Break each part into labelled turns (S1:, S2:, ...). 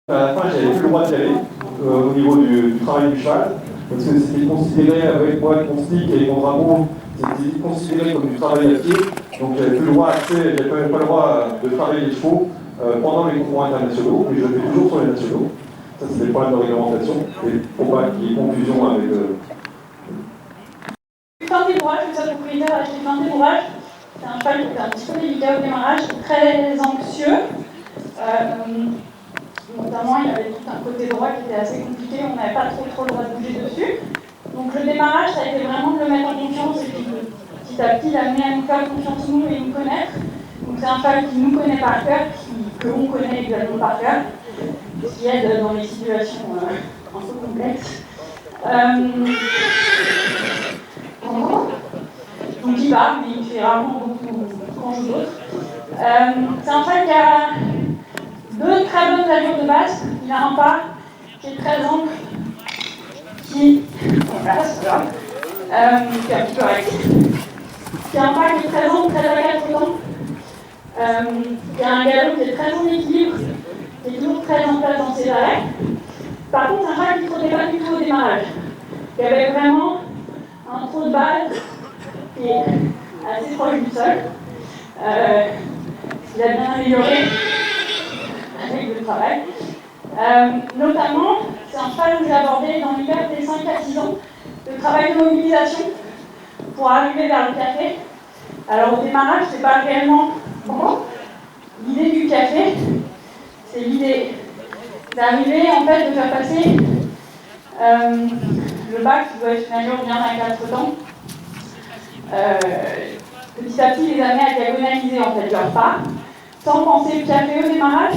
S1: À la fin, j'avais plus le droit d'y aller au niveau du travail du cheval, parce que c'était considéré, avec moi, mon stick et mon drapeau, c'était considéré comme du travail à pied, donc j'avais plus le droit d'accès, j'avais pas le droit de travailler les chevaux pendant les concours internationaux, mais je le fais toujours sur les nationaux. Ça, c'est des problèmes de réglementation, et pour pas qu'il y ait confusion avec.
S2: Fin débourrage, le seul propriétaire a acheté fin débourrage. C'est un cheval qui était un petit peu délicat au démarrage, très anxieux. Notamment, il y avait tout un côté droit qui était assez compliqué, on n'avait pas trop le droit de bouger dessus. Donc le démarrage, ça a été vraiment de le mettre en confiance et puis petit à petit l'amener à nous faire confiance nous et nous connaître. Donc c'est un cheval qui nous connaît par cœur, que l'on connaît également par cœur, qui aide dans les situations un peu complexes. Donc il va, mais il fait rarement beaucoup quand je d'autres. C'est un cheval qui a deux très bonnes allures de base. Il a un pas qui est très ample, qui est un petit peu réactif, qui a un pas qui est très ample, très à quatre temps, qui a un galop qui est très en équilibre, qui est toujours très en place dans ses arrêts. Par contre, c'est un cheval qui ne trottait pas du tout au démarrage. Il y avait vraiment un trot de balle qui est assez proche du sol. Il a bien amélioré avec le travail. Notamment, c'est un cheval que j'ai abordé dans l'hiver des 5 à 6 ans, de travail de mobilisation pour arriver vers le café. Alors au démarrage, c'est pas réellement l'idée du café, c'est l'idée d'arriver en fait de faire passer le bac qui doit être une allure bien à 4 temps. Petit à petit, les amener à diagonaliser en fait leur pas, sans penser le café au démarrage,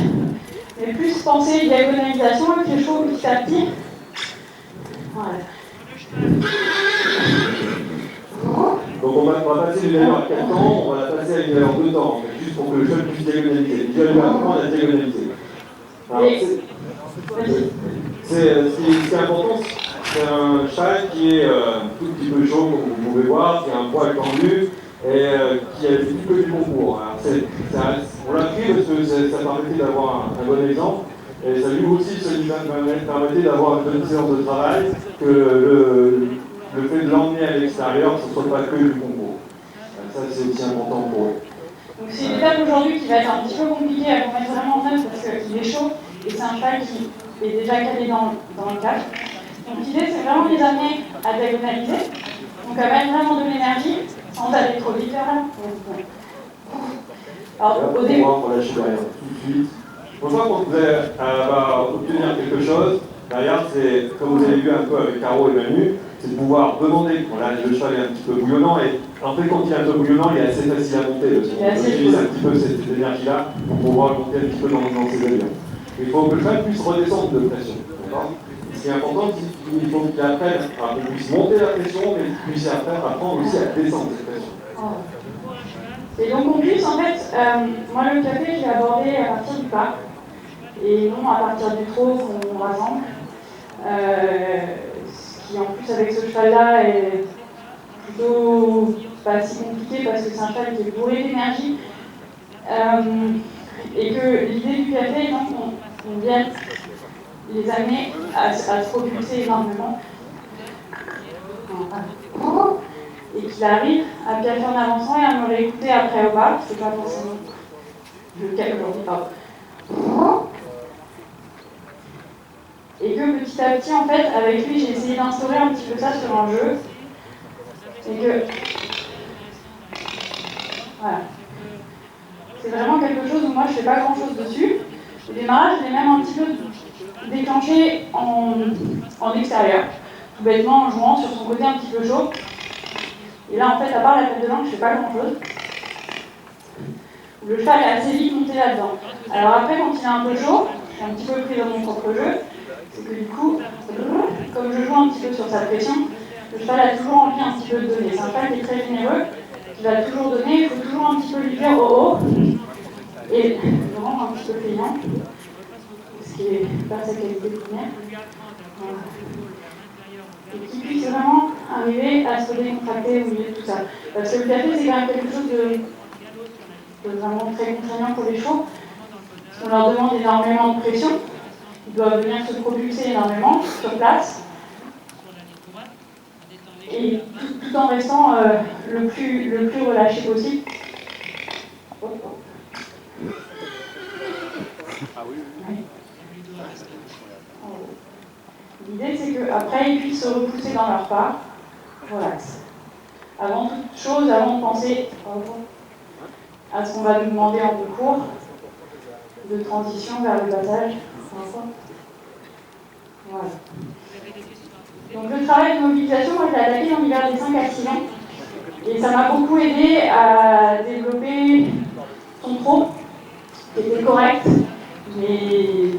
S2: mais plus penser diagonalisation avec les chevaux petit à petit. Voilà.
S1: Donc on va passer d'une allure à 4 temps, on va la passer à une allure 2 temps, en fait, juste pour que le cheval puisse diagonaliser. Il va apprendre à diagonaliser. Alors, ce qui est important, c'est un cheval qui est tout petit peu chaud, comme vous pouvez voir, qui a un poil tendu et qui a fait plus que du concours. Alors, on l'a pris parce que ça permettait d'avoir un bon exemple et ça lui aussi permettait d'avoir une bonne séance de travail, que le fait de l'emmener à l'extérieur, ce ne soit pas que du concours. Ça, c'est aussi important pour eux.
S2: Donc c'est une étape aujourd'hui qui va être un petit peu compliquée à mettre vraiment en œuvre parce qu'il est chaud et c'est un cheval qui est déjà calé dans le cadre. Donc l'idée c'est vraiment de les amener à diagonaliser, donc à mettre vraiment de l'énergie sans aller trop vite vers là.
S1: Alors au début, on va lâcher derrière tout de suite. Pour ça, quand vous allez obtenir quelque chose, derrière, c'est, comme vous avez vu un peu avec Caro et Manu, c'est de pouvoir demander. Bon, là, le cheval est un petit peu bouillonnant, et en fait, quand il est un peu bouillonnant, il est assez facile à monter. On utilise un petit peu cette énergie-là pour pouvoir monter un petit peu dans ses allures. Il faut que le cheval puisse redescendre de pression. Ce qui est important, il faut qu'il apprenne à qu'on puisse monter la pression, mais qu'il puisse apprendre aussi à descendre cette pression.
S2: Et donc en plus, en fait, moi le café, je l'ai abordé à partir du pas, et non à partir du trot qu'on rassemble. Ce qui en plus avec ce cheval-là est plutôt pas si compliqué parce que c'est un cheval qui est bourré d'énergie. Et que l'idée du café, donc, on vient les amener à se propulser énormément. Et qu'il arrive à bien faire en avançant et à me réécouter après au bas, c'est pas forcément le cas aujourd'hui, pardon. Et que petit à petit, en fait, avec lui, j'ai essayé d'instaurer un petit peu ça sur un jeu. Et que. Voilà. C'est vraiment quelque chose où moi je fais pas grand chose dessus. Au démarrage, je l'ai même un petit peu déclenché en extérieur, tout bêtement en jouant sur son côté un petit peu chaud. Et là, en fait, à part la tête de langue, je fais pas grand chose. Le cheval est assez vite monté là-dedans. Alors après, quand il est un peu chaud, je suis un petit peu pris dans mon propre jeu, c'est que du coup, comme je joue un petit peu sur sa pression, le cheval a toujours envie un petit peu de donner. C'est un cheval qui est très généreux, qui va toujours donner, il faut toujours un petit peu lui dire oh oh, et le rendre un petit peu payant, ce qui n'est pas sa qualité première. Et qui puisse vraiment arriver à se décontracter au milieu de tout ça. Parce que le café, c'est quand même quelque chose de vraiment très contraignant pour les chevaux, parce qu'on leur demande énormément de pression, Ils doivent venir se propulser énormément sur place. Et tout en restant le plus relâché possible. L'idée, c'est qu'après, ils puissent se repousser dans leur pas, relax. Avant toute chose, avant de penser à ce qu'on va nous demander en cours, de transition vers le passage. Voilà. Donc le travail de mobilisation, moi je l'ai attaqué dans l'hiver des 5 à 6 ans. Et ça m'a beaucoup aidé à développer son trop, qui était correct, mais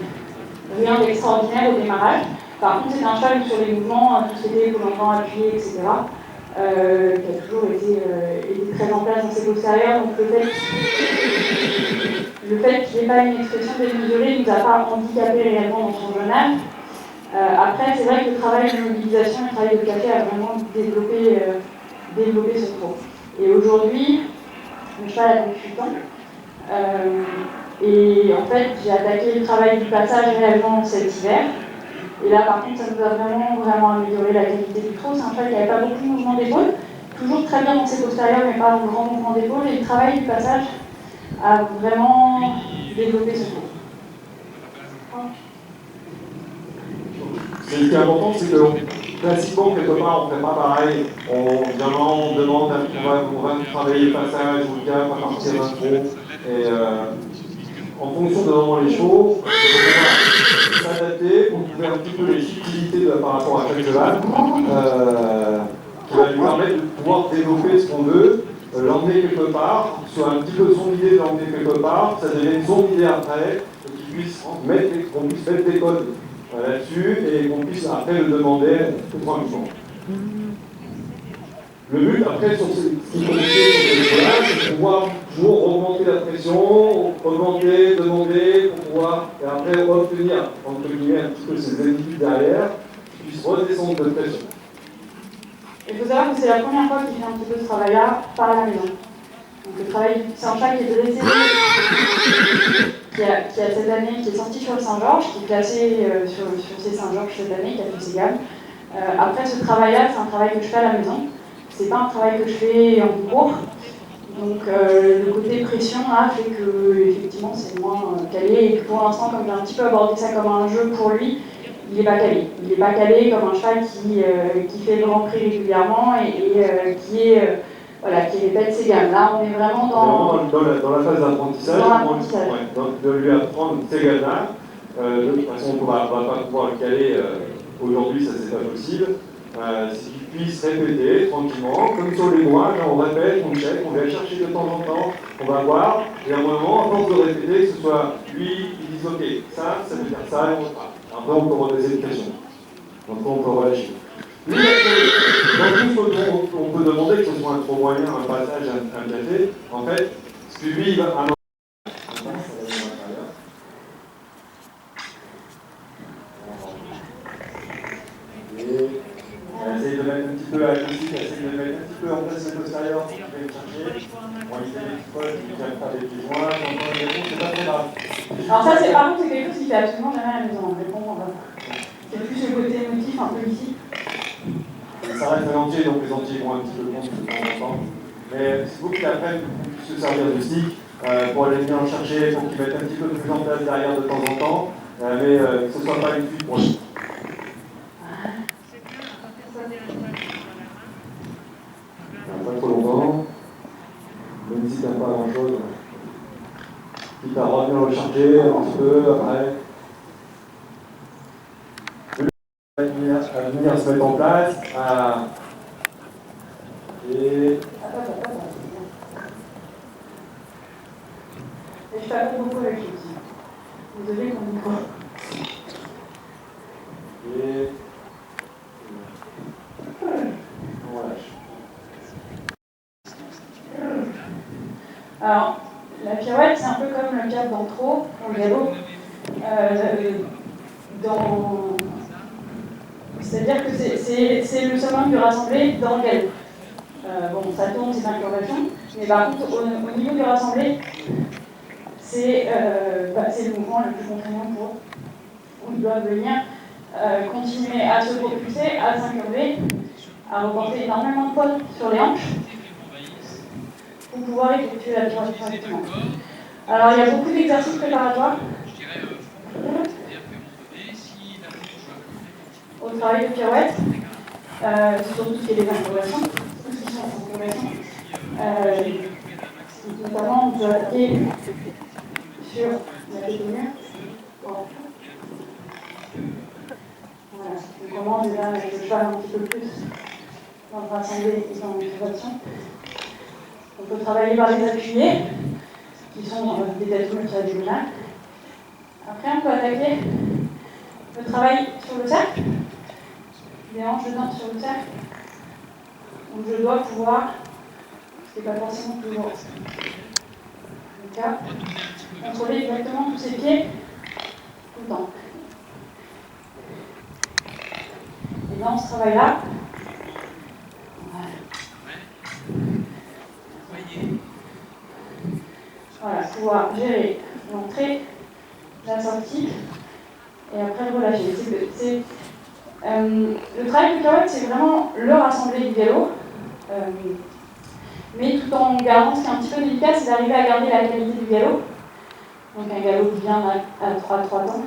S2: rien d'extraordinaire au démarrage. Par contre, c'est un cheval sur les mouvements, tout ce qui était prolongement appuyé, etc., qui a toujours été très en place dans ses postérieurs. Donc le fait qu'il n'ait pas une expression démesurée ne nous a pas handicapé réellement dans son jeune âge. Après, c'est vrai que le travail de mobilisation et le travail de café a vraiment développé ce trop. Et aujourd'hui, le cheval a donc 8 ans. Et en fait, j'ai attaqué le travail du passage réellement cet hiver. Et là, par contre, ça nous a vraiment amélioré la qualité du trot. C'est un cheval qui n'avait pas beaucoup de mouvement d'épaule, toujours très bien dans ses postérieurs, mais pas de grands mouvements d'épaule. Et le travail du passage a vraiment développé ce trot.
S1: Ce qui est important, c'est que classiquement, quelque part, on ne fait pas pareil. On demande, on va travailler le passage ou le cap à partir d'un trot. Et en fonction de vraiment les chevaux, on peut s'adapter, on trouver un petit peu les subtilités par rapport à chaque cheval, qui va lui permettre de pouvoir développer ce qu'on veut, l'emmener quelque part, soit un petit peu son idée de l'emmener quelque part, ça devient son idée après, et qu'on puisse mettre des codes là-dessus et qu'on puisse après le demander tout tranquillement. Le but après sur ce qui est compliqué sur ces niveaux-là, c'est de pouvoir toujours augmenter la pression, augmenter, demander, pour pouvoir et après obtenir entre guillemets un petit peu ces habitudes derrière, qui puissent redescendre de pression.
S2: Il faut savoir que c'est la première fois qu'il fait un petit peu ce travail-là par la maison. Donc le travail, c'est un chat qui est dressé, qui a cette année, qui est sorti sur le Saint-Georges, qui est classé sur ces Saint-Georges cette année, qui a fait ses gammes. Après ce travail-là, c'est un travail que je fais à la maison. C'est pas un travail que je fais en cours. Donc le côté pression là fait que effectivement c'est moins calé et que pour l'instant, comme j'ai un petit peu abordé ça comme un jeu pour lui, il n'est pas calé. Il n'est pas calé comme un cheval qui fait le Grand Prix régulièrement et qui répète ses gammes. Là, on est vraiment
S1: dans la phase d'apprentissage, de lui apprendre ces gammes-là. De toute façon, on ne va pas pouvoir le caler aujourd'hui, ça c'est pas possible. C'est qu'il puisse répéter tranquillement, comme sur les mois, on répète, on check, on vient chercher de temps en temps, on va voir, et à un moment, à force de répéter, que ce soit lui, il dise ok, ça veut dire ça, et on repart. Après, on peut redresser une pression. Après, on peut relâcher. Lui, dans tout ce qu'on peut demander, que ce soit un trop moyen, un passage, un café, en fait, ce que lui, il va. Essaye de mettre un petit peu à la classique, essaye de mettre un petit peu en place le postérieur pour qu'il vienne chercher. Bon, il fait des petites poches, il vient faire des petits joints, c'est pas très grave.
S2: Alors ça, par contre, c'est quelque chose qu'il fait absolument jamais à la maison. C'est plus le côté émotif un peu ici.
S1: Ça reste un entier, donc les entiers vont un petit peu contre de temps en temps. Mais il faut qu'il apprenne pour se servir de stick, pour aller venir en chercher, pour qu'il mette un petit peu plus en place derrière de temps en temps, mais que ce ne soit pas une fuite pour lui. Pas trop longtemps, même si tu n'as pas grand chose, quitte à revenir le charger un petit peu après. À venir se mettre en place. Et
S2: je fais beaucoup avec lui aussi. Désolée qu'on dit quoi.
S1: Et on relâche.
S2: Alors, la pirouette, c'est un peu comme le cap d'entro, au galop. C'est-à-dire que c'est le summum du rassemblé dans le galop. Bon, ça tourne, c'est incurvation, mais par contre, au niveau du rassemblé, c'est le mouvement le plus contraignant pour. Il doivent venir continuer à se propulser, à s'incurver, à reporter énormément de poids sur les hanches pour pouvoir effectuer la pirouette correctement. Alors il y a beaucoup d'exercices préparatoires au travail de pirouette, surtout ce qui est des incurvations, tout ce qui sont en incurvation. Notamment, on peut appliquer sur la détenue. Voilà, on commence déjà avec le cheval un petit peu plus dans le rassemblé et dans l'incurvation. On peut travailler par les appuyés, qui sont des détenues tridiagonales. Après, on peut attaquer le travail sur le cercle, des hanches de dents sur le cercle. Donc je dois pouvoir, ce qui n'est pas forcément toujours le cas, contrôler exactement tous ces pieds tout le temps. Et dans ce travail-là, voilà, pouvoir gérer l'entrée, la sortie, et après le relâcher. Le travail de pirouette, c'est vraiment le rassemblé du galop, mais tout en gardant ce qui est un petit peu délicat, c'est d'arriver à garder la qualité du galop. Donc un galop bien à 3 temps,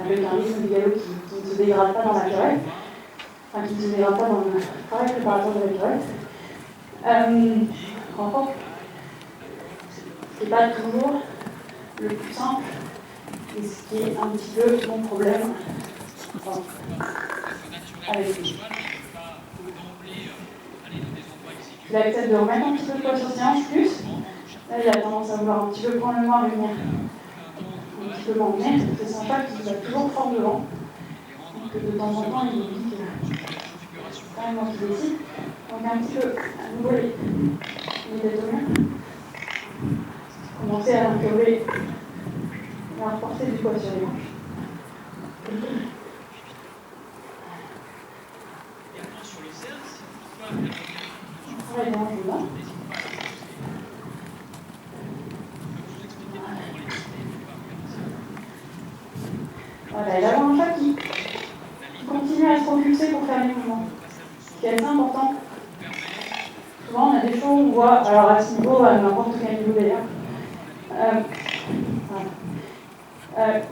S2: avec un rythme du galop qui ne se dégrade pas dans la pirouette, enfin qui ne se dégrade pas dans le travail préparatoire de la pirouette. Encore, ce n'est pas toujours le plus simple, et ce qui est un petit peu mon problème avec lui. Il accepte de remettre un petit peu de poids sur ses hanches plus. Là, il a tendance à vouloir un petit peu prendre le moins et venir un petit peu m'emmener. C'est son cheval qui va toujours fort devant. Donc de temps en temps, il nous dit que c'est quand même moi qui décide. Donc un petit peu à nouveau les détonner. Commencer à l'incurver et à reporter du poids sur les hanches. On travaille les hanches dedans. Voilà, et là, on a un chat qui continue à se propulser pour faire les mouvements. Ce qui est assez important. Souvent, on a des choses où on voit, alors à ce niveau, à n'importe quel niveau d'ailleurs,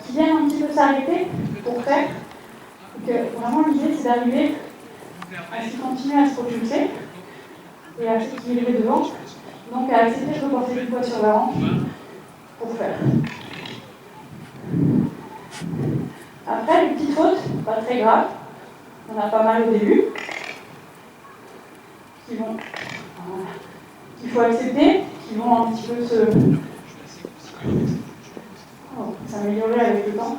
S2: qui viennent un petit peu s'arrêter pour faire. Donc, vraiment, l'idée, c'est d'arriver à ce qu'il continue à se propulser et à s'équilibrer devant. Donc, à accepter de reporter du poids sur la hanche pour faire. Après, les petites fautes, pas très graves, on a pas mal au début, qu'il faut accepter, qui vont un petit peu s'améliorer avec le temps.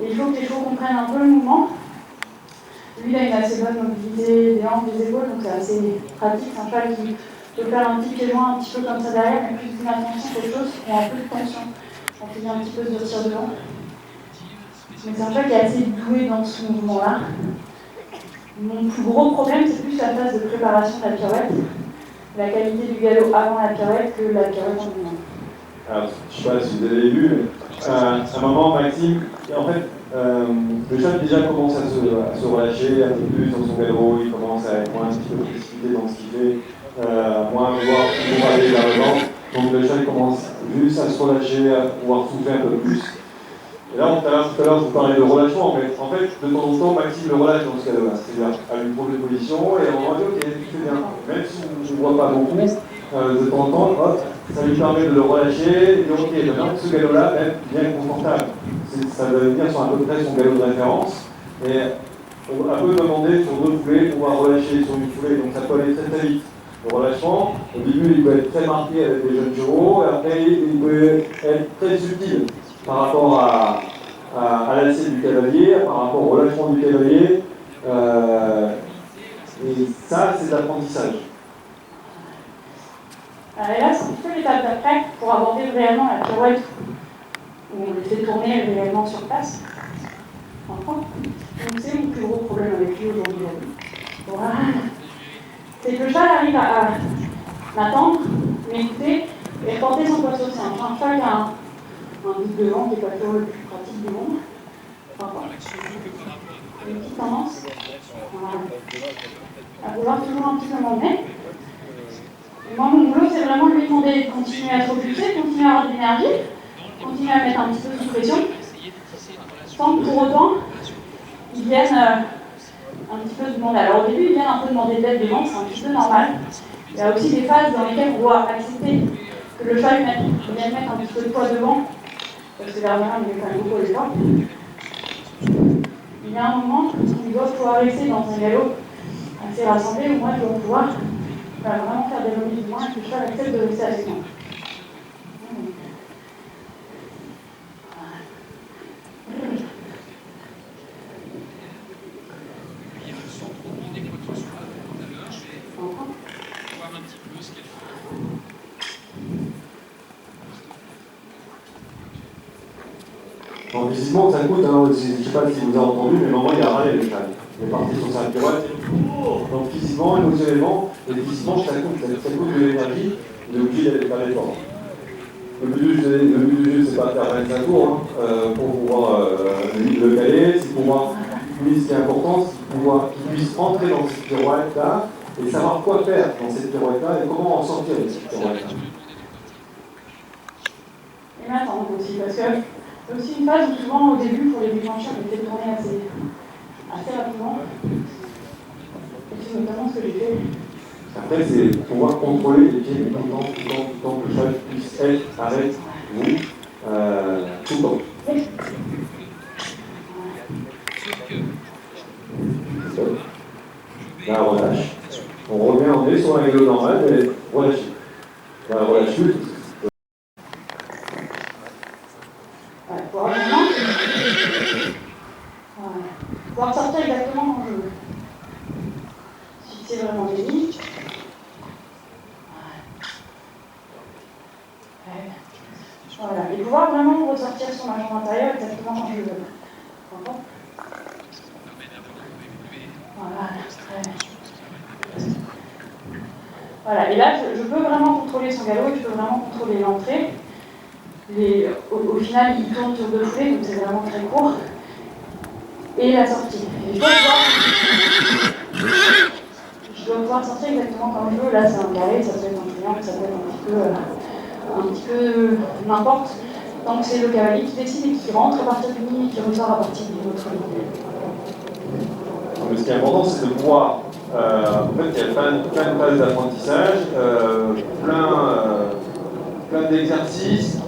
S2: Et il faut que les chevaux comprennent un peu le mouvement. Lui, il a une assez bonne mobilité des hanches, des épaules, donc c'est assez pratique. C'est un cheval qui peut faire un petit pied loin, un petit peu comme ça derrière, mais plus d'une attention qu'autre chose, et un peu de tension. Donc il vient un petit peu se durcir devant. Mais c'est un cheval qui est assez doué dans ce mouvement-là. Mon plus gros problème, c'est plus la phase de préparation de la pirouette, la qualité du galop avant la pirouette que la pirouette en lui-même.
S1: Alors, je ne sais pas si vous avez vu, mais à un moment, Maxime, en fait, le cheval déjà commence à se relâcher un peu plus dans son galop, il commence à être moins un petit peu précipité dans ce qu'il fait, moins vouloir toujours aller vers le vent. Donc le cheval commence juste à se relâcher, à pouvoir souffler un peu plus. Et là, tout à l'heure, je vous parlais de relâchement. Mais en fait, de temps en temps, Maxime le relâche dans ce cas-là. C'est-à-dire, à lui pose des positions et on va dire, ok, tu fais bien. Même si on ne voit pas beaucoup, de temps en temps, hop, ça lui permet de le relâcher et de dire, ok, maintenant, ce galop-là, même bien confortable. Ça va venir sur à peu près son galop de référence. Et on peut demander sur d'autres foulées, on va relâcher sur une foulée, donc ça peut aller très très vite. Le relâchement, au début, il peut être très marqué avec les jeunes chevaux, et après, il peut être très subtil par rapport à l'assiette du cavalier, par rapport au relâchement du cavalier. Et ça, c'est de l'apprentissage.
S2: Et là, c'est un petit peu l'étape d'après pour aborder réellement la pirouette où on le fait tourner réellement sur place. Enfin, donc c'est mon plus gros problème avec lui aujourd'hui. Voilà. C'est que le cheval arrive à m'attendre, m'écouter et reporter son poids sur le sein. Un cheval qui a un but devant qui n'est pas toujours le plus pratique du monde. Une petite tendance à vouloir toujours un petit peu m'emmener. Et moi, mon boulot, c'est vraiment de lui demander de continuer à se propulser, continuer à avoir de l'énergie, continuer à mettre un petit peu sous pression, sans que pour autant, ils viennent un petit peu demander. Alors au début, ils viennent un peu demander de l'aide des membres, c'est un petit peu normal. Il y a aussi des phases dans lesquelles on doit accepter que le cheval vienne mettre un petit peu de poids devant, parce que derrière, il est quand même beaucoup au départ. Il y a un moment où il doit pouvoir rester dans un galop assez rassemblé, où moi je dois pouvoir vraiment faire des remises du moins et que le cheval accepte de rester avec moi.
S1: Donc physiquement, ça coûte, hein, je ne sais pas si vous avez entendu, mais normalement il a râlé le cheval. Il est parti sur sa pirouette. Donc physiquement, émotionnellement, et physiquement, ça coûte de l'énergie, il est obligé d'aller faire l'effort. Le but du jeu, c'est pas de faire 25 tours pour pouvoir le caler, c'est pouvoir, lui, ce qui est important, c'est pouvoir qu'il puisse entrer dans cette pirouette-là et savoir quoi faire dans cette pirouette-là et comment en sortir de cette pirouette-là.
S2: Et m'attendre aussi, parce que c'est aussi une phase où souvent au début, pour les déclencher, on essaie de tourner assez rapidement. Et c'est notamment ce que j'ai fait.
S1: Après, c'est pouvoir contrôler les pieds tout le temps que le cheval puisse être, arrête, vous, tout le temps. Stop. Là, relâche. On revient, on est sur un galop normal, mais relâchez. Voilà, relâche plus.
S2: Pouvoir sortir exactement quand je veux. Fixer vraiment les lignes. Voilà. Et pouvoir vraiment ressortir sur ma jambe intérieure exactement quand je veux. Voilà. Voilà. Et là, je peux vraiment contrôler son galop et je peux vraiment contrôler l'entrée. Au final, il tourne sur 2 foulées, donc c'est vraiment très court. Et la sortie. Et je dois pouvoir sortir exactement comme je veux. Là, c'est un carré, ça peut être un triangle, ça peut être un petit peu n'importe. Donc c'est le cavalier qui décide et qui rentre à partir d'une ligne et qui ressort à partir d'une autre ligne.
S1: Mais ce qui est important, c'est de pouvoir. En fait, il y a plein de phases d'apprentissage, plein d'exercices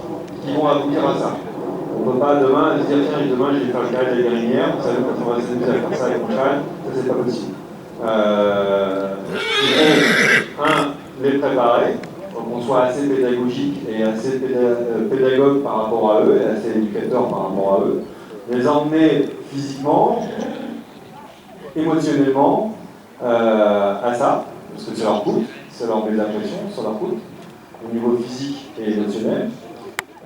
S1: qui vont aboutir à ça. On ne peut pas demain se dire tiens, demain je vais faire le carré de la guérinière, vous savez, quand on va s'amuser à faire ça avec mon cheval, ça c'est pas possible. Il faut, les préparer, donc qu'on soit assez pédagogique et assez pédagogue par rapport à eux, et assez éducateur par rapport à eux, les emmener physiquement, émotionnellement à ça, parce que ça leur coûte, ça leur met de la pression, ça leur coûte, au niveau physique et émotionnel.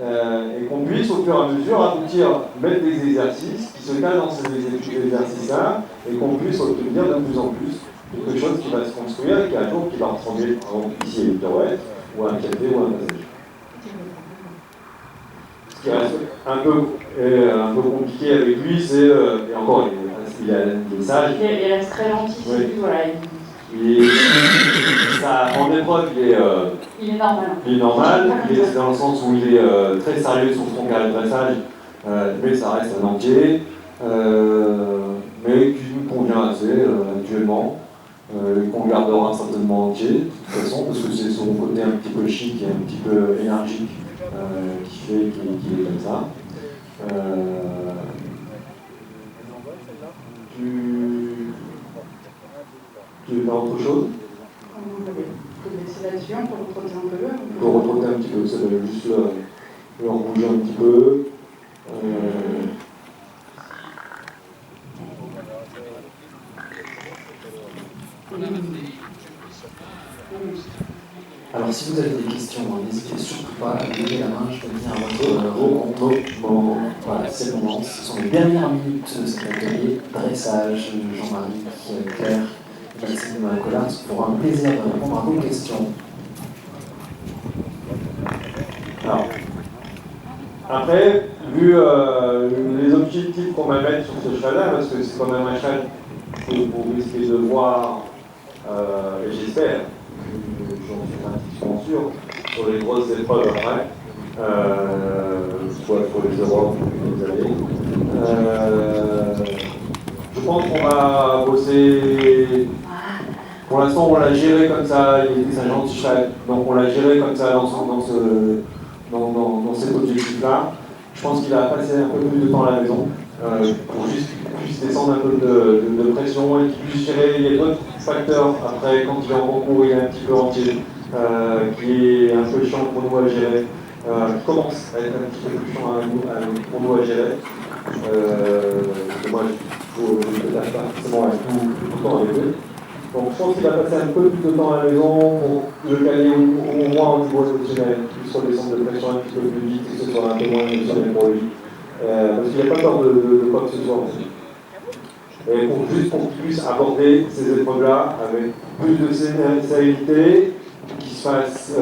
S1: Et qu'on puisse au fur et à mesure aboutir, mettre des exercices qui se calent dans ces exercices-là et qu'on puisse obtenir de plus en plus quelque chose qui va se construire et qui un jour qui va ressembler, par exemple ici à une pirouette ou à un café ou à un passage. Ce qui reste un peu compliqué avec lui, c'est, et encore il est sage.
S2: Il reste très gentil,
S1: oui.
S2: Voilà.
S1: En épreuve, il est normal. Il est normal, dans le sens où il est très sérieux sur son carré de dressage, mais ça reste un entier, mais qui nous convient assez actuellement, qu'on gardera certainement entier, de toute façon, parce que c'est son côté un petit peu chic et un petit peu énergique qui fait qu'il est comme ça. Tu veux faire autre chose? Pour retrotter un petit peu, ça va juste le rebouger un petit peu.
S3: Alors si vous avez des questions, n'hésitez surtout pas à lever la main, je peux venir à votre rencontre. Voilà, c'est le moment. Ce sont les dernières minutes de cet atelier. Dressage, Jean-Marie, Claire, Maxime Collard, pour un plaisir de répondre à vos questions.
S1: Alors, après, vu les objectifs qu'on va mettre sur ce cheval-là, parce que c'est quand même un cheval que vous risquez de voir, et j'espère, j'en suis pratiquement sûr, sur les grosses épreuves après, soit pour les Europes ou les années. Je pense qu'on va bosser. Pour l'instant, on l'a géré comme ça, c'est un gentil cheval, donc on l'a géré comme ça dans cet objectif-là. Je pense qu'il a passé un peu plus de temps à la maison pour juste qu'il puisse descendre un peu de pression et qu'il puisse gérer. Il y a d'autres facteurs après, quand il est en concours, il est un petit peu entier, qui est un peu chiant pour nous à gérer, qui commence à être un petit peu plus chiant pour nous à gérer. Moi, je ne tâche pas forcément avec tout le temps avec eux. Donc je pense qu'il va passer un peu plus de temps à la maison pour le caler au moins au niveau émotionnel, qu'il puisse redescendre de pression un petit peu plus vite et que ce soit un peu moins émotionnel pour lui. Parce qu'il n'a pas peur de quoi que ce soit aussi. Et juste pour qu'il puisse aborder ces épreuves-là avec plus de sérénité, qu'il se fasse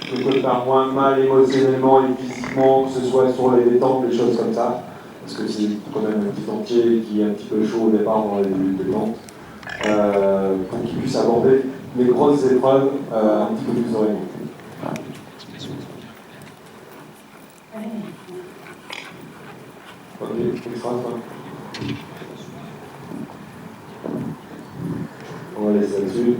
S1: quelque part moins mal émotionnellement et physiquement, que ce soit sur les détentes, des choses comme ça. Parce que c'est quand même un petit entier qui est un petit peu chaud au départ dans les détentes. Pour qu'ils puissent aborder les grosses épreuves un petit peu plus sereinement. Ok, extra, on va laisser là-dessus.